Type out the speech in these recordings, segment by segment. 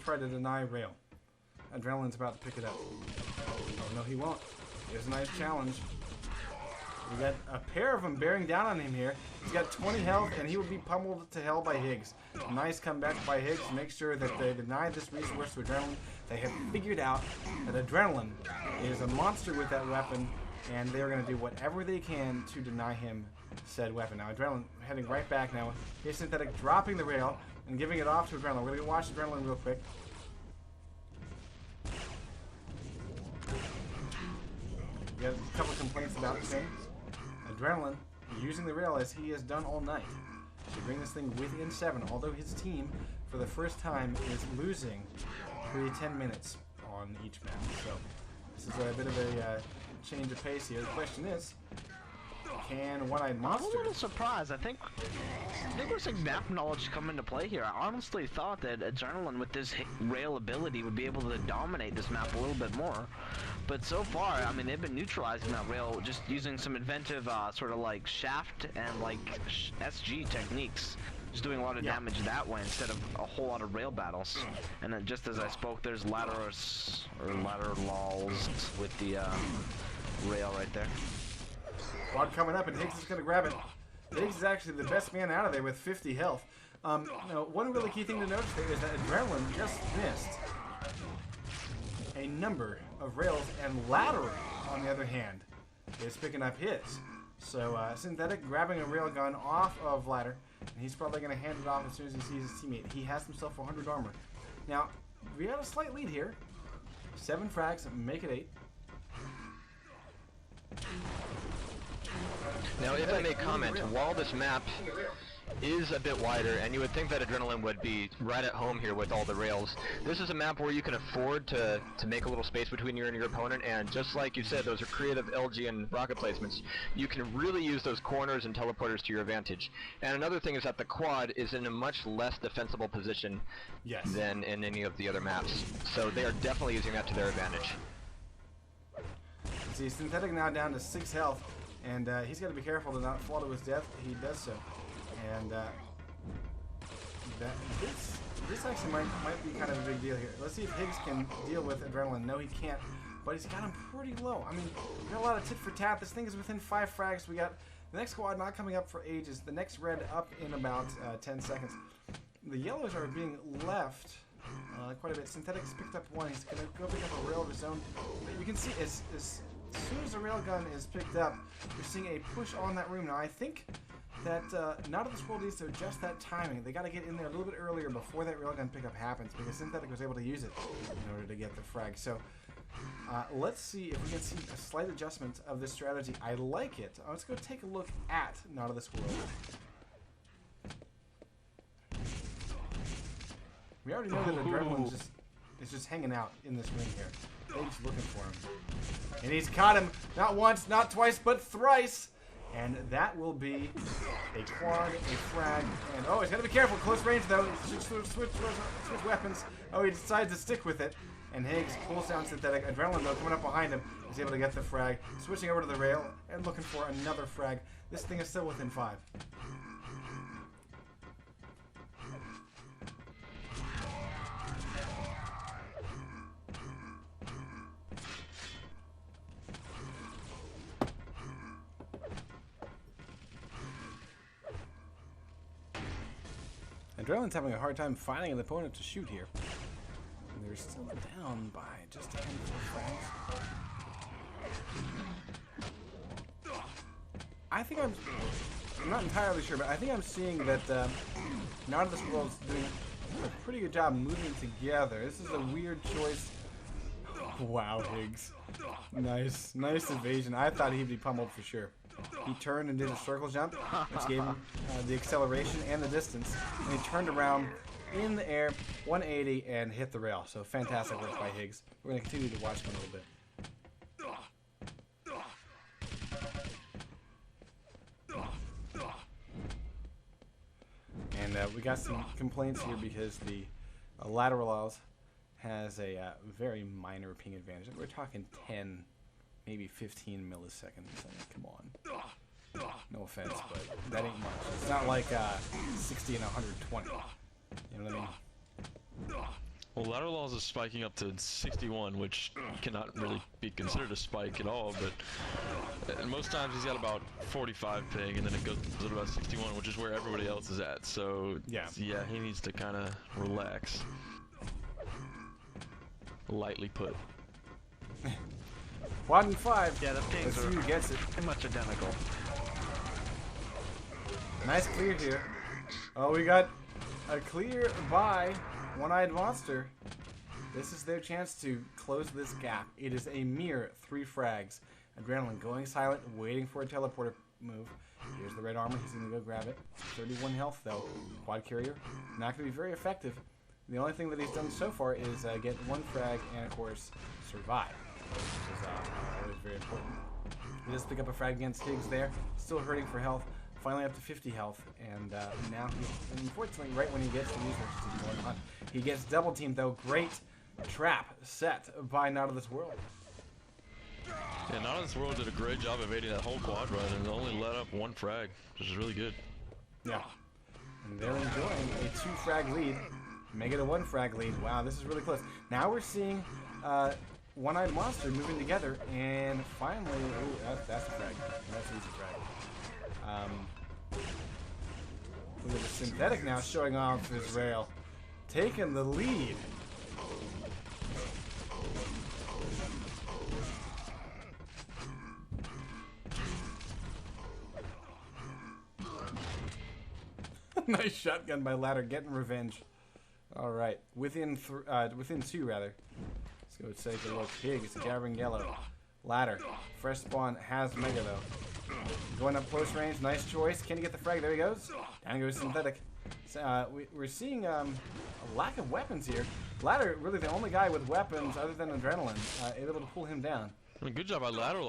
try to deny rail. Adrenaline's about to pick it up. Oh, no, he won't. Here's a nice challenge. We got a pair of them bearing down on him here. He's got 20 health, and he would be pummeled to hell by Higgs. Nice comeback by Higgs to make sure that they deny this resource to Adrenaline. They have figured out that Adrenaline is a monster with that weapon, and they're going to do whatever they can to deny him said weapon. Now, Adrenaline heading right back now. Here's Synthetic dropping the rail and giving it off to Adrenaline. We're going to watch Adrenaline real quick. We got a couple of complaints about the thing. Adrenaline using the rail as he has done all night to bring this thing within 7, although his team for the first time is losing every 10 minutes on each map. So this is a bit of a change of pace here. The question is, can One-Eyed Monster... I'm a little surprised. I think there's some map knowledge come into play here. I honestly thought that Adrenaline with this rail ability would be able to dominate this map a little bit more. But so far, I mean, they've been neutralizing that rail just using some inventive sort of like shaft and like SG techniques. Just doing a lot of damage that way instead of a whole lot of rail battles. And then just as I spoke, there's laterals with the rail right there. Quad coming up, and Higgs is going to grab it. Higgs is actually the best man out of there with 50 health. Now, one really key thing to notice there is that Adrenaline just missed a number of rails, and Lateral, on the other hand, is picking up his. So Synthetic grabbing a rail gun off of Ladder, and he's probably going to hand it off as soon as he sees his teammate. He has himself 100 armor. Now, we have a slight lead here. 7 frags, make it 8. Now, if I may comment, while this map is a bit wider, and you would think that Adrenaline would be right at home here with all the rails, this is a map where you can afford to make a little space between you and your opponent, and just like you said, those are creative LG and rocket placements. You can really use those corners and teleporters to your advantage. And another thing is that the quad is in a much less defensible position than in any of the other maps. So they are definitely using that to their advantage. See, Synthetic now down to 6 health, and he's got to be careful to not fall to his death. He does so. And this actually might be kind of a big deal here. Let's see if Higgs can deal with Adrenaline. No, he can't, but he's got him pretty low. I mean, we got a lot of tit for tat. This thing is within 5 frags. We got the next quad not coming up for ages. The next red up in about 10 seconds. The yellows are being left quite a bit. Synthetic's picked up 1. He's going to go pick up a rail of his own. You can see as soon as the railgun is picked up, you're seeing a push on that room. Now, I think that Not of this World needs to adjust that timing. They got to get in there a little bit earlier before that railgun pickup happens, because Synthetic was able to use it in order to get the frag. So let's see if we can see a slight adjustment of this strategy. I like it. Let's go take a look at Not of this World. We already know that Adrenaline is just hanging out in this ring here. They're just looking for him. And he's caught him not once, not twice, but thrice. And that will be a quad, a frag, and oh, he's got to be careful. Close range though. Switch weapons. Oh, he decides to stick with it. And Higgs pulls down Synthetic. Adrenaline though coming up behind him is able to get the frag. Switching over to the rail and looking for another frag. This thing is still within 5. Adrenaline's having a hard time finding an opponent to shoot here. And they're still down by just a handful of frags. I think I'm not entirely sure, but I think I'm seeing that Not of this World's doing a pretty good job moving together. This is a weird choice. Wow, Higgs. Nice evasion. I thought he'd be pummeled for sure. He turned and did a circle jump, which gave him the acceleration and the distance. And he turned around in the air, 180, and hit the rail. So fantastic work by Higgs. We're going to continue to watch him a little bit. And we got some complaints here because the Laterals has a very minor ping advantage. We're talking 10, maybe 15 milliseconds. I mean, come on. No offense, but that ain't much. It's not like 60 and 120. You know what I mean? Well, lateral laws is spiking up to 61, which cannot really be considered a spike at all, but most times he's got about 45 ping, and then it goes to about 61, which is where everybody else is at. So yeah, he needs to kind of relax. Lightly put. Quad and 5. Yeah, the pings are who gets it. pretty much identical. Nice clear here. Oh, we got a clear by One-Eyed Monster. This is their chance to close this gap. It is a mere 3 frags. Adrenaline going silent, waiting for a teleporter move. Here's the red armor. He's going to go grab it. 31 health, though. Quad carrier, not going to be very effective. The only thing that he's done so far is get 1 frag and, of course, survive, which is always very important. He does pick up a frag against Higgs there. Still hurting for health. Finally up to 50 health, and now unfortunately, right when he gets the resources, he gets double teamed though. Great trap set by Not of This World. Yeah, Not of This World did a great job evading that whole quad run and only let up 1 frag, which is really good. Yeah, and they're enjoying a 2 frag lead, make it a 1 frag lead. Wow, this is really close. Now we're seeing One-Eyed Monster moving together, and finally, ooh, that's a frag. That's an easy frag. Look at the synthetic now showing off his rail, taking the lead. Nice shotgun by Ladder, getting revenge. All right, within 2 rather. Let's go take a look. Higgs, gathering yellow. Ladder, fresh spawn, has mega though. Going up close range, nice choice. Can he get the frag? There he goes. Down goes synthetic. So, we're seeing a lack of weapons here. Ladder, really the only guy with weapons other than adrenaline, able to pull him down. I mean, good job by lateral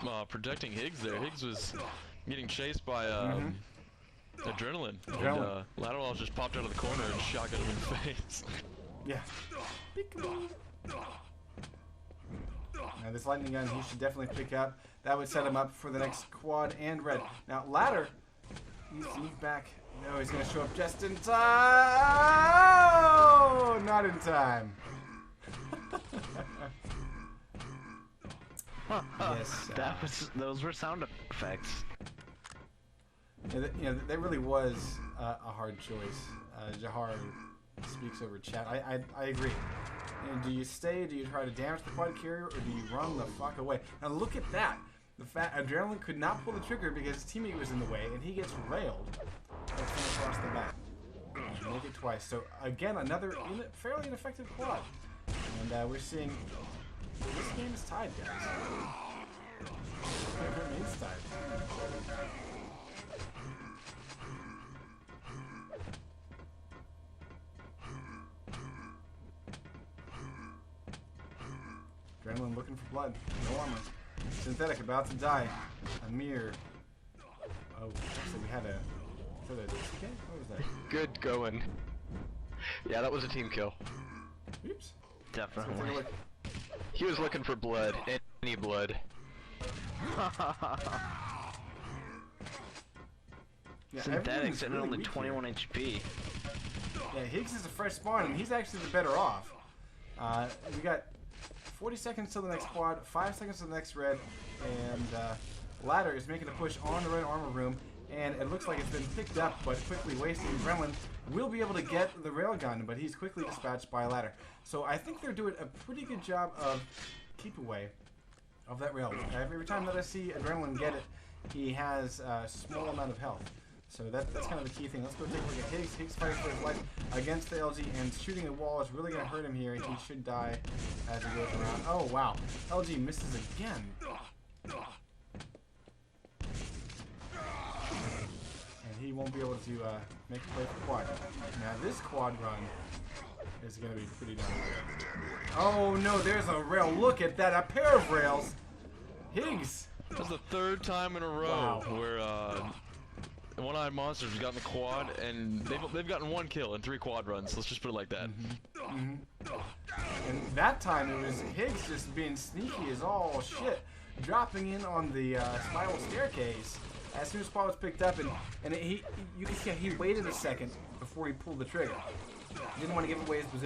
laws protecting Higgs there. Higgs was getting chased by adrenaline. And, lateral laws just popped out of the corner and shotgun him in the face. Yeah. Now this lightning gun he should definitely pick up. That would set him up for the next quad and red. Now Ladder needs to move back. No, he's going to show up just in time. Oh, not in time. Yes, Those were sound effects. Yeah, that really was a hard choice. Jahar speaks over chat. I agree. And do you stay? Do you try to damage the quad carrier, or do you run the fuck away? Now look at that. The fact Adrenaline could not pull the trigger because his teammate was in the way, and he gets railed. That's going across the back. Make it twice. So again, another fairly ineffective quad. And we're seeing this game is tied, guys. It remains tied. Adrenaline looking for blood. No armor. Synthetic about to die. Amir. Oh, so we had a. So the TK? What was that? Good going. Yeah, that was a team kill. Oops. Definitely. He was looking for blood. Any blood. Yeah, Synthetic's at really only weak 21 here. HP. Yeah, Higgs is a fresh spawn, and he's actually the better off. We got 40 seconds till the next quad, 5 seconds till the next red, and Ladder is making a push on the red armor room, and it looks like it's been picked up, but quickly wasting. Gremlin will be able to get the railgun, but he's quickly dispatched by Ladder. So I think they're doing a pretty good job of keep away of that rail. Every time that I see Adrenaline get it, he has a small amount of health. So that's kind of the key thing. Let's go take a look at Higgs. Higgs fighting for his life against the LG, and shooting a wall is really going to hurt him here. He should die as he goes around. Oh, wow. LG misses again. And he won't be able to make a play for quad. Now, this quad run is going to be pretty darn good. Oh, no, there's a rail. Look at that. A pair of rails. Higgs. That's the 3rd time in a row where One-Eyed Monsters have gotten the quad, and they've gotten 1 kill in 3 quad runs. Let's just put it like that. And that time it was Higgs just being sneaky as all shit, dropping in on the spiral staircase as soon as Paul was picked up, and you can see he waited a second before he pulled the trigger. He didn't want to give away his position.